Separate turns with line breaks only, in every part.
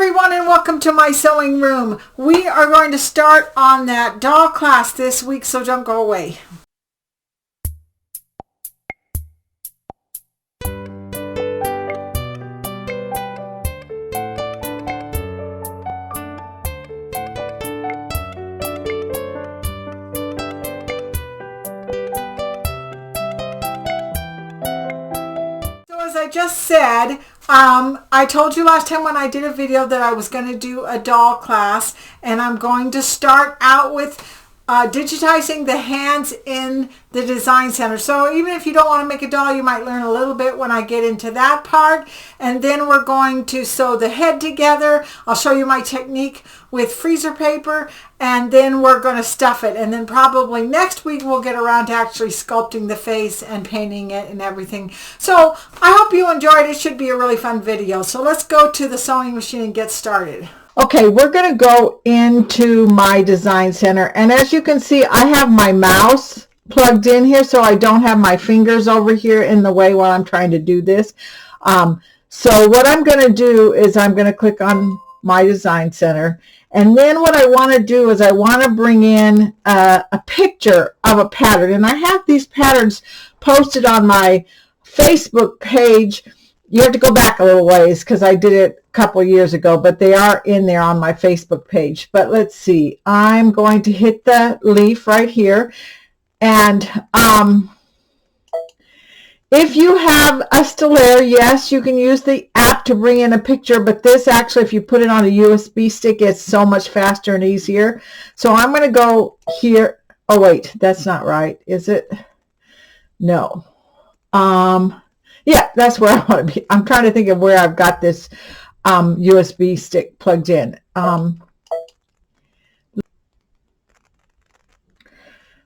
everyone, and welcome to my sewing room. We are going to start on that doll class this week, so don't go away. So as I just said, I told you last time when I did a video that I was going to do a doll class, and I'm going to start out with digitizing the hands in the design center. So even if you don't want to make a doll, you might learn a little bit when I get into that part. And then we're going to sew the head together. I'll show you my technique with freezer paper, and then we're going to stuff it. And then probably next week we'll get around to actually sculpting the face and painting it and everything. So I hope you enjoyed it. It should be a really fun video. So let's go to the sewing machine and get started. Okay, we're going to go into my design center, and as you can see, I have my mouse plugged in here, so I don't have my fingers over here in the way while I'm trying to do this. So what I'm going to do is I'm going to click on my design center, and then what I want to do is I want to bring in a picture of a pattern, and I have these patterns posted on my Facebook page. You have to go back a little ways because I did it a couple of years ago, but they are in there on my Facebook page. But let's see. I'm going to hit the leaf right here. And if you have a Stellare, yes, you can use the app to bring in a picture. But this actually, if you put it on a USB stick, it's so much faster and easier. So I'm going to go here. Oh, wait, that's not right. Is it? No. Yeah, that's where I want to be. I'm trying to think of where I've got this USB stick plugged in.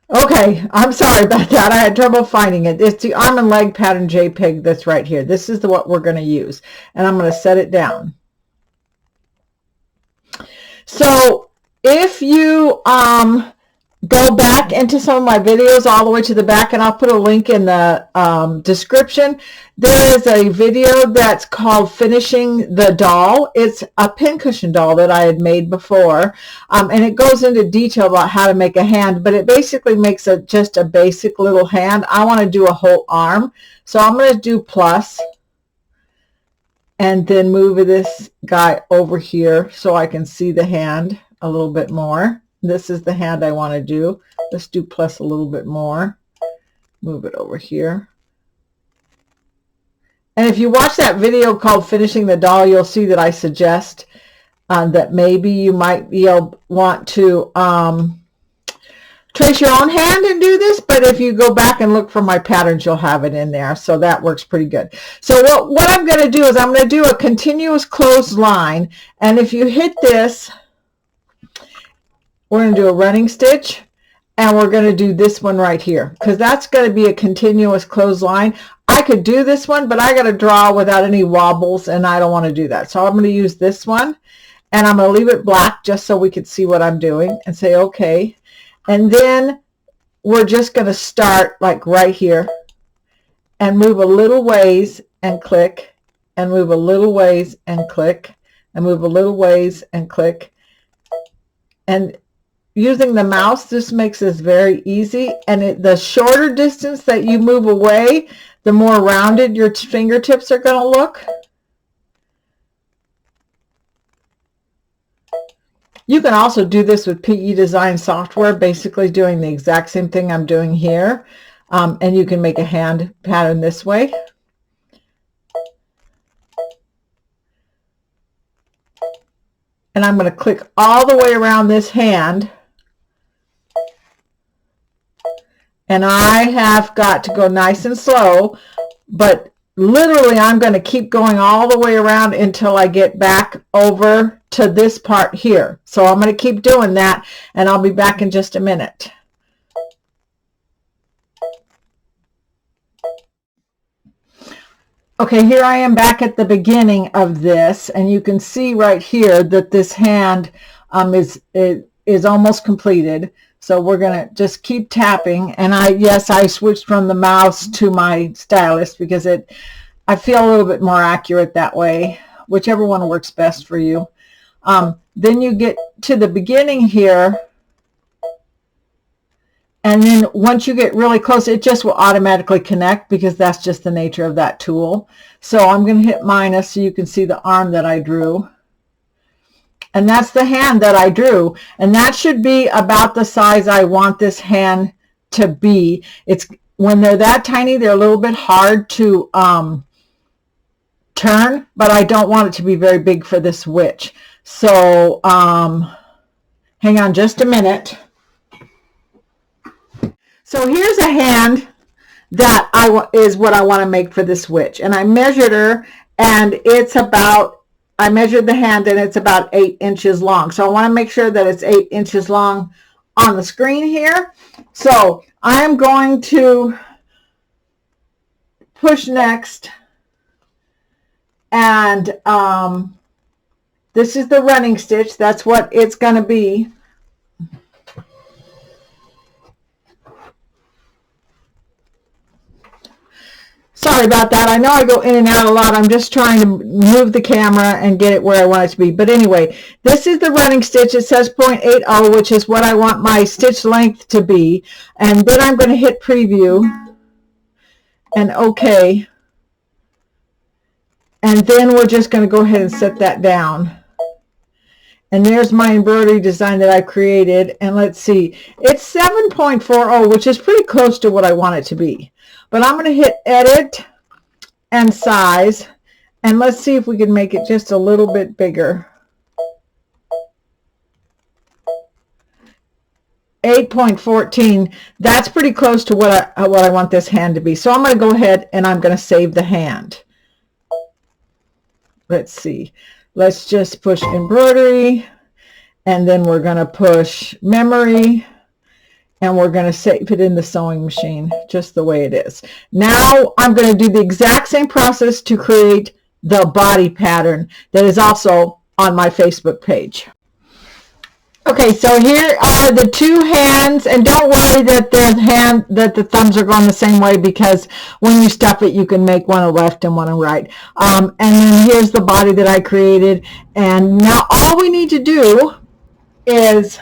Okay, I'm sorry about that. I had trouble finding it. It's the arm and leg pattern JPEG that's right here. This is what we're going to use, and I'm going to set it down. So if you go back into some of my videos all the way to the back, and I'll put a link in the description. There is a video that's called Finishing the Doll. It's a pincushion doll that I had made before, and it goes into detail about how to make a hand, but it basically makes just a basic little hand. I want to do a whole arm, so I'm going to do plus, and then move this guy over here so I can see the hand a little bit more. This is the hand I want to do. Let's do plus a little bit more. Move it over here. And if you watch that video called Finishing the Doll, you'll see that I suggest that maybe you might want to trace your own hand and do this, but if you go back and look for my patterns, you'll have it in there. So that works pretty good. So what I'm going to do is I'm going to do a continuous closed line. And if you hit this, we're going to do a running stitch, and we're going to do this one right here because that's going to be a continuous clothesline. I could do this one, but I got to draw without any wobbles, and I don't want to do that. So I'm going to use this one, and I'm going to leave it black just so we can see what I'm doing, and say okay. And then we're just going to start like right here and move a little ways and click, and move a little ways and click, and move a little ways and click. And using the mouse, this makes this very easy, and the shorter distance that you move away, the more rounded your fingertips are going to look. You can also do this with PE design software, basically doing the exact same thing I'm doing here, and you can make a hand pattern this way. And I'm going to click all the way around this hand. And I have got to go nice and slow, but literally I'm going to keep going all the way around until I get back over to this part here. So I'm going to keep doing that, and I'll be back in just a minute. Okay, here I am back at the beginning of this, and you can see right here that this hand is almost completed. So we're going to just keep tapping, and I switched from the mouse to my stylus because I feel a little bit more accurate that way, whichever one works best for you. Then you get to the beginning here, and then once you get really close, it just will automatically connect because that's just the nature of that tool. So I'm going to hit minus so you can see the arm that I drew. And that's the hand that I drew. And that should be about the size I want this hand to be. It's when they're that tiny, they're a little bit hard to turn, but I don't want it to be very big for this witch. So hang on just a minute. So here's a hand that is what I want to make for this witch. And I measured her, and it's about, I measured the hand, and it's about 8 inches long. So I want to make sure that it's 8 inches long on the screen here. So I'm going to push next, and this is the running stitch. That's what it's going to be. Sorry about that. I know I go in and out a lot. I'm just trying to move the camera and get it where I want it to be. But anyway, this is the running stitch. It says 0.80, which is what I want my stitch length to be. And then I'm going to hit preview and OK. And then we're just going to go ahead and set that down. And there's my embroidery design that I created. And let's see, it's 7.40, which is pretty close to what I want it to be. But I'm going to hit edit and size. And let's see if we can make it just a little bit bigger. 8.14. That's pretty close to what I want this hand to be. So I'm going to go ahead and I'm going to save the hand. Let's see. Let's just push embroidery, and then we're going to push memory, and we're going to save it in the sewing machine just the way it is. Now I'm going to do the exact same process to create the body pattern that is also on my Facebook page. Okay, so here are the two hands, and don't worry that the thumbs are going the same way, because when you stuff it, you can make one a left and one a right. And then here's the body that I created, and now all we need to do is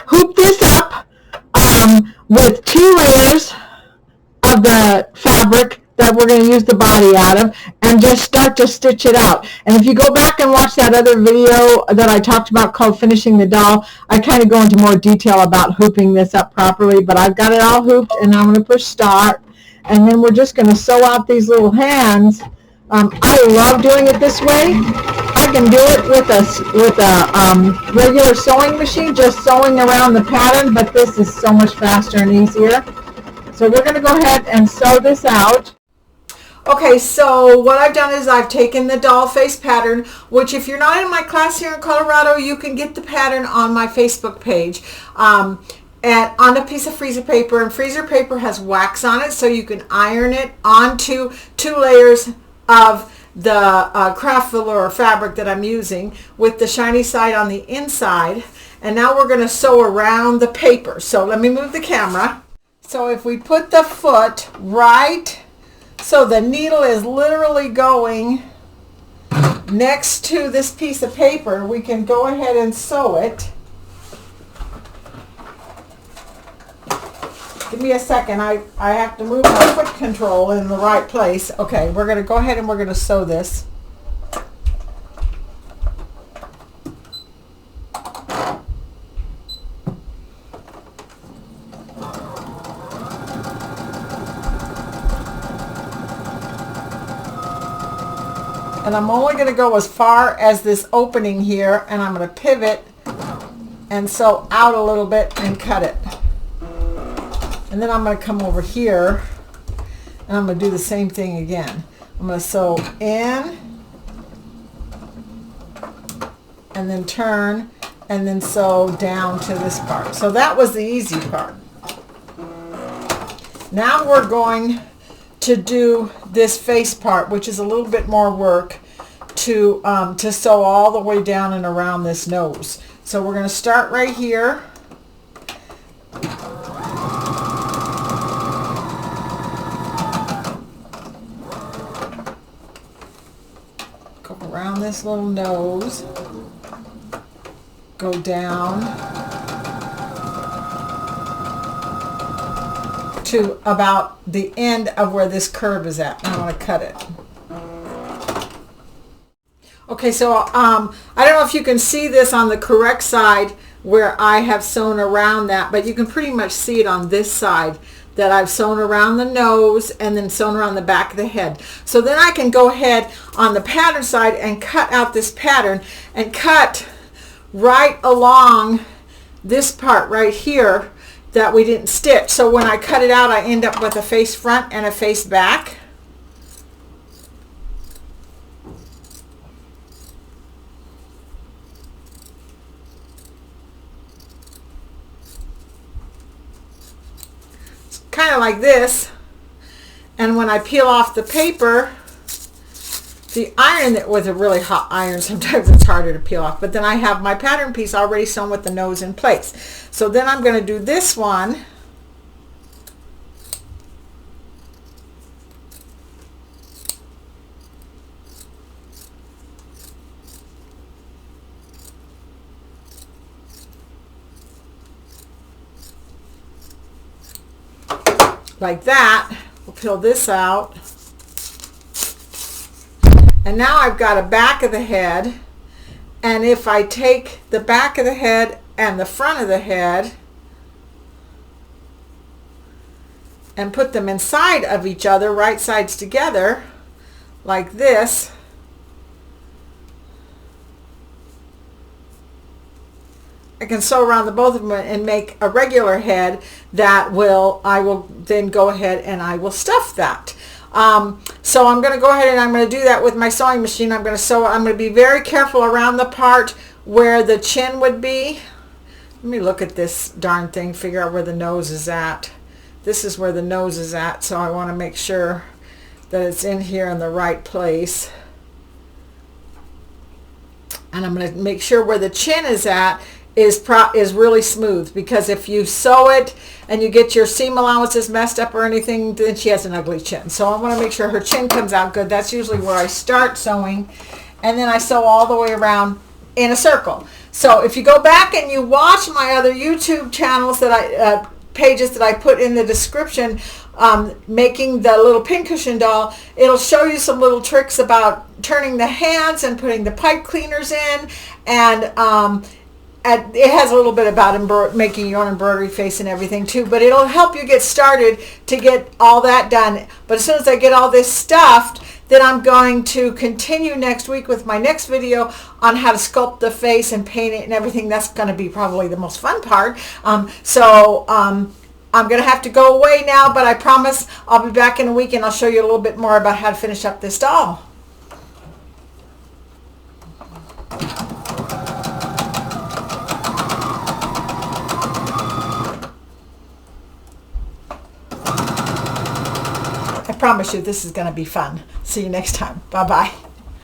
hoop this up with 2 layers of the fabric that we're going to use the body out of, and just start to stitch it out. And if you go back and watch that other video that I talked about called Finishing the Doll, I kind of go into more detail about hooping this up properly, but I've got it all hooped, and I'm going to push start, and then we're just going to sew out these little hands. I love doing it this way. I can do it with a regular sewing machine, just sewing around the pattern, but this is so much faster and easier. So we're going to go ahead and sew this out. Okay, so what I've done is I've taken the doll face pattern, which if you're not in my class here in Colorado, you can get the pattern on my Facebook page and on a piece of freezer paper. And freezer paper has wax on it, so you can iron it onto 2 layers of the craft velour fabric that I'm using, with the shiny side on the inside. And now we're going to sew around the paper. So let me move the camera. So if we put the foot right, so the needle is literally going next to this piece of paper, we can go ahead and sew it. Give me a second. I have to move my foot control in the right place. Okay, we're going to go ahead and we're going to sew this. And I'm only going to go as far as this opening here, and I'm going to pivot and sew out a little bit and cut it. And then I'm going to come over here and I'm going to do the same thing again. I'm going to sew in and then turn and then sew down to this part. So that was the easy part. Now we're going to do this face part, which is a little bit more work to sew all the way down and around this nose. So we're going to start right here. from this little nose, go down to about the end of where this curve is at. I want to cut it. Okay, so I don't know if you can see this on the correct side where I have sewn around that, but you can pretty much see it on this side that I've sewn around the nose and then sewn around the back of the head. So then I can go ahead on the pattern side and cut out this pattern and cut right along this part right here that we didn't stitch. So when I cut it out, I end up with a face front and a face back. It's kind of like this. And when I peel off the paper, the iron, that was a really hot iron, sometimes it's harder to peel off, but then I have my pattern piece already sewn with the nose in place. So then I'm going to do this one. Like that. We'll peel this out. And now I've got a back of the head, and if I take the back of the head and the front of the head and put them inside of each other, right sides together, like this, I can sew around the both of them and make a regular head that I will then go ahead and I will stuff that. So I'm going to go ahead and I'm going to do that with my sewing machine. I'm going to be very careful around the part where the chin would be. Let me look at this darn thing, figure out where the nose is at. This is where the nose is at, so I want to make sure that it's in here in the right place. And I'm going to make sure where the chin is at is really smooth, because if you sew it and you get your seam allowances messed up or anything, then she has an ugly chin. So I want to make sure her chin comes out good. That's usually where I start sewing, and then I sew all the way around in a circle. So if you go back and you watch my other YouTube channels that pages that I put in the description, making the little pincushion doll, it'll show you some little tricks about turning the hands and putting the pipe cleaners in, and it has a little bit about making your own embroidery face and everything too, but it'll help you get started to get all that done. But as soon as I get all this stuffed, then I'm going to continue next week with my next video on how to sculpt the face and paint it and everything. That's going to be probably the most fun part. I'm going to have to go away now, but I promise I'll be back in a week and I'll show you a little bit more about how to finish up this doll. I promise you this is going to be fun. See you next time. Bye-bye.